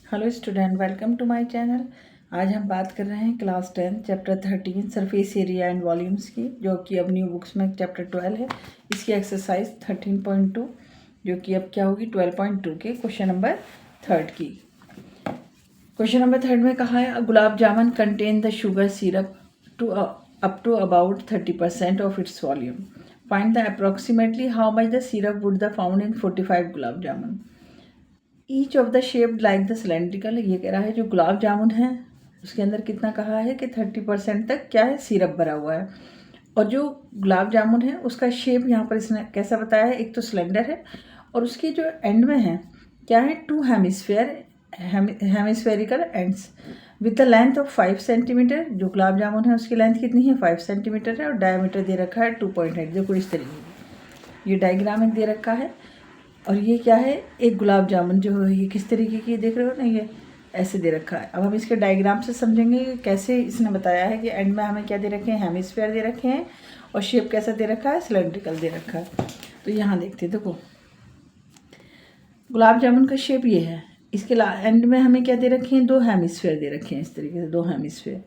Hello student, welcome to my channel. आज हम बात कर रहे हैं class 10 chapter 13 surface area and volumes की, जो कि अब न्यू बुक्स में चैप्टर 12 है। इसकी एक्सरसाइज 13.2 जो कि अब क्या होगी 12.2 के क्वेश्चन नंबर 3 की। क्वेश्चन नंबर 3 में कहा है gulab jamun contain the sugar syrup to up to about 30% of its volume. Find the approximately how much the syrup would the found in 45 gulab jamun. Each of the shaped like the cylindrical. ये कह रहा है जो गुलाब जामुन है उसके अंदर कितना कहा है कि 30% तक क्या है, सिरप भरा हुआ है। और जो गुलाब जामुन है उसका शेप यहाँ पर इसने कैसा बताया है, एक तो सिलेंडर है और उसकी जो एंड में है क्या है, 2 hemispherical ends with the length of 5 centimetre. जो गुलाब जामुन है उसकी लेंथ कितनी है, 5 सेंटीमीटर है और डायमीटर दे रखा है 2.8। देखो इस तरीके की ये डायग्राम में दे रखा है। और ये क्या है, एक गुलाब जामुन जो है ये किस तरीके की देख रहे हो ना, ये ऐसे दे रखा है। अब हम इसके डायग्राम से समझेंगे कैसे इसने बताया है कि एंड में हमें क्या दे रखे हैं, हेमिस्फीयर दे रखे हैं और शेप कैसा दे रखा है, सिलेंड्रिकल दे रखा है। तो यहाँ देखते हैं, देखो गुलाब जामुन का शेप ये है, इसके एंड में हमें क्या दे रखे हैं, 2 हेमिस्फीयर दे रखे हैं इस तरीके से, 2 हेमिस्फीयर।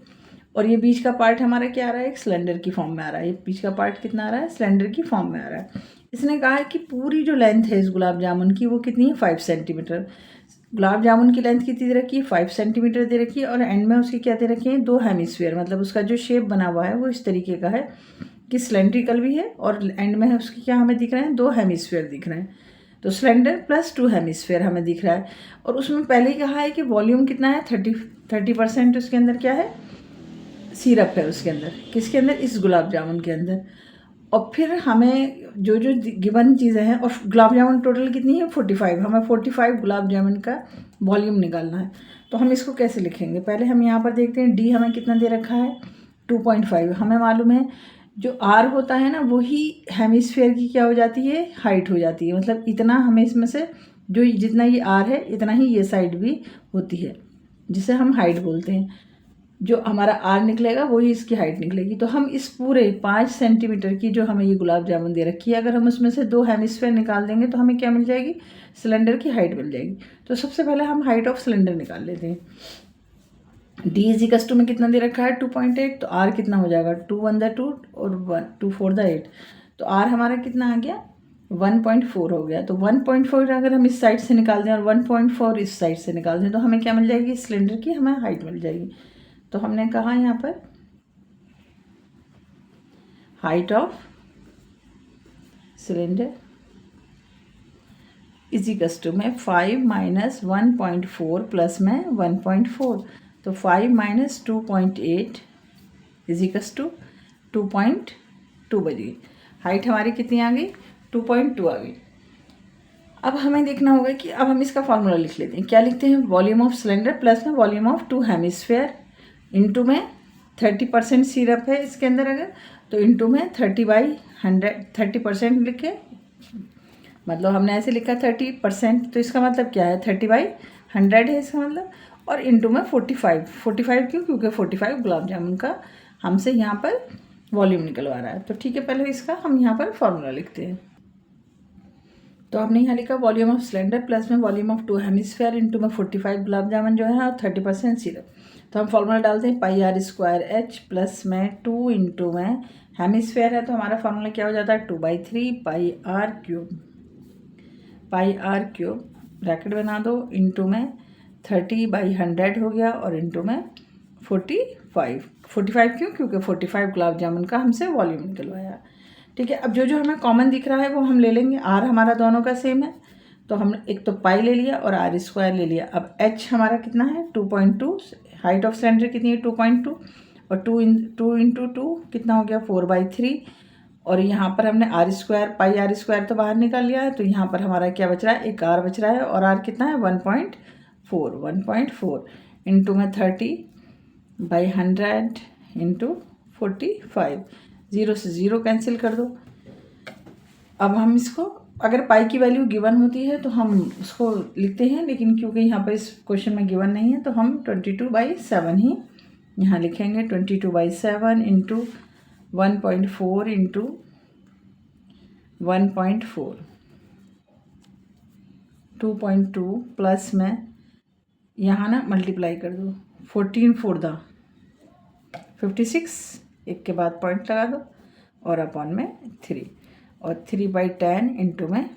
और ये बीच का पार्ट हमारा क्या आ रहा है, एक सिलेंडर की फॉर्म में आ रहा है। ये बीच का पार्ट कितना आ रहा है, सिलेंडर की फॉर्म में आ रहा है। इसने कहा है कि पूरी जो लेंथ है इस गुलाब जामुन की वो कितनी है, 5 सेंटीमीटर। गुलाब जामुन की लेंथ कितनी दे रखी है, 5 सेंटीमीटर दे रखी है। और एंड में उसकी क्या दे रखी है, 2 हेमिस्फीयर। मतलब उसका जो शेप बना हुआ है वो इस तरीके का है कि सिलेंड्रिकल भी है और एंड में है उसकी क्या हमें दिख रहे हैं, 2 हेमिस्फीयर दिख रहे हैं। तो सिलेंडर प्लस 2 हेमिस्फीयर हमें दिख रहा है। और उसमें पहले ही कहा है कि वॉल्यूम कितना है, 30% उसके अंदर क्या है, सिरप है उसके अंदर। किसके अंदर, इस गुलाब जामुन के अंदर। और फिर हमें जो जो गिवन चीज़ें हैं, और गुलाब जामुन टोटल कितनी है, 45। हमें 45 गुलाब जामुन का वॉल्यूम निकालना है। तो हम इसको कैसे लिखेंगे, पहले हम यहाँ पर देखते हैं डी हमें कितना दे रखा है, 2.5। हमें मालूम है जो आर होता है ना वही हेमिस्फीयर की क्या हो जाती है, हाइट हो जाती है। मतलब इतना हमें इसमें से जो जितना ये आर है इतना ही ये साइड भी होती है, जिसे हम हाइट बोलते हैं। जो हमारा आर निकलेगा वही इसकी हाइट निकलेगी। तो हम इस पूरे 5 सेंटीमीटर की जो हमें ये गुलाब जामुन दे रखी है, अगर हम उसमें से 2 हेमिस्फीयर निकाल देंगे तो हमें क्या मिल जाएगी, सिलेंडर की हाइट मिल जाएगी। तो सबसे पहले हम हाइट ऑफ सिलेंडर निकाल लेते हैं। डी इजिकल्स टू में कितना दे रखा है, 2.8। तो आर कितना हो जाएगा, 2 1 2 और 1 2 4 8। तो आर हमारा कितना आ गया, 1.4 हो गया। तो 1.4 अगर हम इस साइड से निकाल दें और 1.4 इस साइड से निकाल दें तो हमें क्या मिल जाएगी, सिलेंडर की हमें हाइट मिल जाएगी। तो हमने कहा यहाँ पर height of cylinder is equals to में 5 माइनस 1.4 प्लस में 1.4। तो 5 माइनस 2.8 इजिकल्स टू 2.2 बजी। हाइट हमारी कितनी आ गई, 2.2 आ गई। अब हमें देखना होगा कि अब हम इसका फॉर्मूला लिख लेते हैं। क्या लिखते हैं, वॉल्यूम ऑफ सिलेंडर प्लस में वॉल्यूम ऑफ 2 हेमिस्फीयर इंटू में 30% सिरप है इसके अंदर, अगर तो इंटू में 30/100 30% लिखे। मतलब हमने ऐसे लिखा 30%, तो इसका मतलब क्या है, 30/100 है इसका मतलब। और इंटू में 45 क्यों, क्योंकि 45 गुलाब जामुन का हमसे यहाँ पर वॉल्यूम निकलवा रहा है। तो ठीक है, पहले इसका हम यहाँ पर फॉर्मूला लिखते हैं। तो हमने यहाँ लिखा वॉल्यूम ऑफ सिलेंडर प्लस में वॉल्यूम ऑफ 2 हेमिस्फीयर इंटू में 45 गुलाब जामुन जो है और 30% सिरप। तो हम फॉर्मूला डालते हैं πr² h प्लस में 2 इंटू में हेमिस्फीयर है तो हमारा फॉर्मूला क्या हो जाता है, 2/3 πr³ ब्रैकेट बना दो, इंटू में 30/100 हो गया और इंटू में 45 क्यों, क्योंकि 45 गुलाब जामुन का हमसे वॉल्यूम निकलवाया। ठीक है, अब जो जो हमें कॉमन दिख रहा है वो हम ले लेंगे। आर हमारा दोनों का सेम है तो हमने एक तो पाई ले लिया और r² ले लिया। अब h हमारा कितना है, 2.2। हाइट ऑफ सिलेंडर कितनी है, 2.2 और 2 इंटू 2 कितना हो गया, 4/3। और यहाँ पर हमने r² πr² तो बाहर निकाल लिया है। तो यहाँ पर हमारा क्या बच रहा है, एक r बच रहा है और r कितना है, 1.4 इंटू में 30/100 इंटू 45। 0 से 0 कैंसिल कर दो। अब हम इसको, अगर पाई की वैल्यू गिवन होती है तो हम उसको लिखते हैं, लेकिन क्योंकि यहाँ पर इस क्वेश्चन में गिवन नहीं है तो हम 22/7 ही यहाँ लिखेंगे। 22/7 इंटू 1.4 इंटू 1.4 2.2 प्लस में यहाँ ना मल्टीप्लाई कर दो, 14 4 दा 56, एक के बाद पॉइंट लगा दो और अपॉन में 3, और 3/10 इंटू में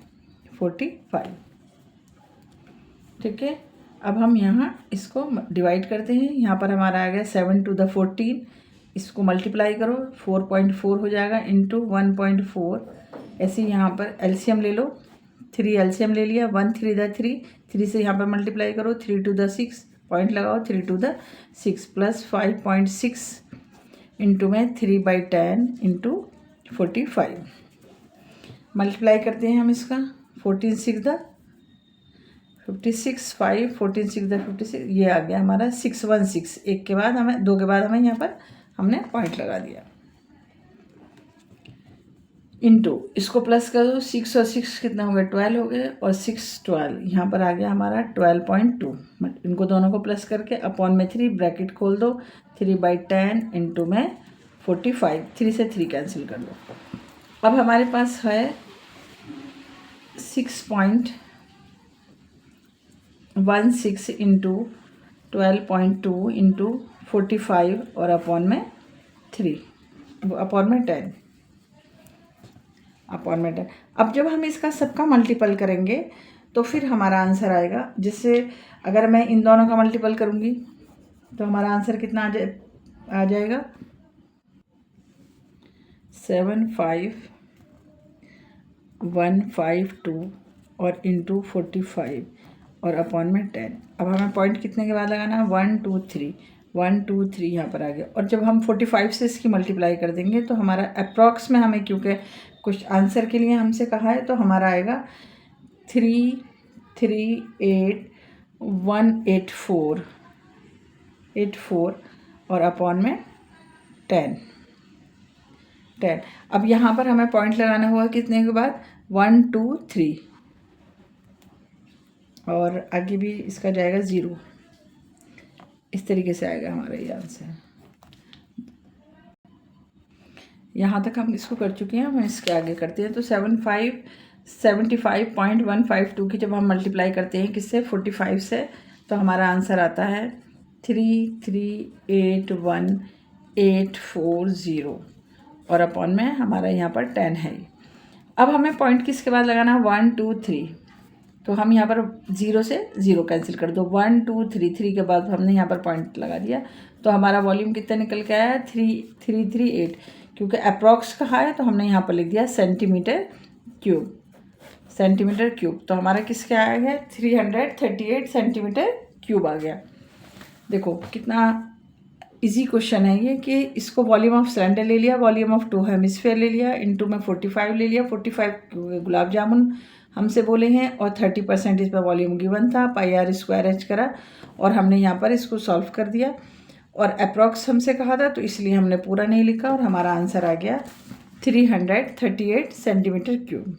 45। ठीक है, अब हम यहाँ इसको डिवाइड करते हैं। यहाँ पर हमारा आ गया 7 to the 14, इसको मल्टीप्लाई करो, 4.4 हो जाएगा इंटू 1.4। ऐसे यहाँ पर एलसीएम ले लो, 3 एलसीएम ले लिया, 1 3 दा 3, 3 से यहाँ पर मल्टीप्लाई करो, 3 to the 6 पॉइंट लगाओ, 3 to the 6 प्लस 5.6 इंटू में 3/10 इंटू 45। मल्टीप्लाई करते हैं हम इसका, 14 6 दा 56, 5 14 6 दा 56, ये आ गया हमारा 616। एक के बाद हमें, दो के बाद हमें यहाँ पर हमने पॉइंट लगा दिया, इंटू इसको प्लस कर दो, 6 और 6 कितना हो गया, 12 हो गए, और 6 12 यहाँ पर आ गया हमारा 12.2। इनको दोनों को प्लस करके अपॉन में 3 ब्रैकेट खोल दो, 3/10 इंटू में 45, 3 से 3 कैंसिल कर दो। अब हमारे पास है 6.16 इंटू 12.2 इंटू 45 और अपॉन में 3, अपॉन में 10, अपॉन में 10। अब जब हम इसका सबका मल्टीपल करेंगे तो फिर हमारा आंसर आएगा, जिससे अगर मैं इन दोनों का मल्टीपल करूँगी तो हमारा आंसर कितना आ जाएगा 75152 और इंटू 45 और अपॉन में 10। अब हमें पॉइंट कितने के बाद लगाना है, 1 2 3, 1 2 3 यहाँ पर आ गया। और जब हम 45 से इसकी मल्टीप्लाई कर देंगे तो हमारा अप्रॉक्स में, हमें क्योंकि कुछ आंसर के लिए हमसे कहा है, तो हमारा आएगा 338,184 और अपॉन में 10। अब यहाँ पर हमें पॉइंट लगाना हुआ कितने के बाद, 1 2 3, और आगे भी इसका जाएगा 0। इस तरीके से आएगा हमारा ये आंसर। यहाँ तक हम इसको कर चुके हैं, हम इसके आगे करते हैं। तो 75.152 की जब हम मल्टीप्लाई करते हैं किससे, 45 से, तो हमारा आंसर आता है 3381840 और अपॉन में हमारा यहाँ पर 10 है। अब हमें पॉइंट किसके बाद लगाना है, 1 2 3, तो हम यहाँ पर 0 से 0 कैंसिल कर दो, 1 2 3, 3 के बाद हमने यहाँ पर पॉइंट लगा दिया, तो हमारा वॉल्यूम कितना निकल के आया है, 3338। क्योंकि अप्रॉक्स कहा है तो हमने यहाँ पर लिख दिया सेंटीमीटर क्यूब, सेंटीमीटर क्यूब। तो हमारा किसके आया है, 338 सेंटीमीटर क्यूब आ गया। देखो कितना इजी क्वेश्चन है ये, कि इसको वॉल्यूम ऑफ सिलेंडर ले लिया, वॉल्यूम ऑफ 2 हेमिस्फीयर ले लिया, इंटू में 45 ले लिया, 45 गुलाब जामुन हमसे बोले हैं, और 30% इस पर वॉल्यूम गिवन था, πr² करा, और हमने यहाँ पर इसको सॉल्व कर दिया, और अप्रॉक्स हमसे कहा था तो इसलिए हमने पूरा नहीं लिखा, और हमारा आंसर आ गया 338 सेंटीमीटर क्यूब।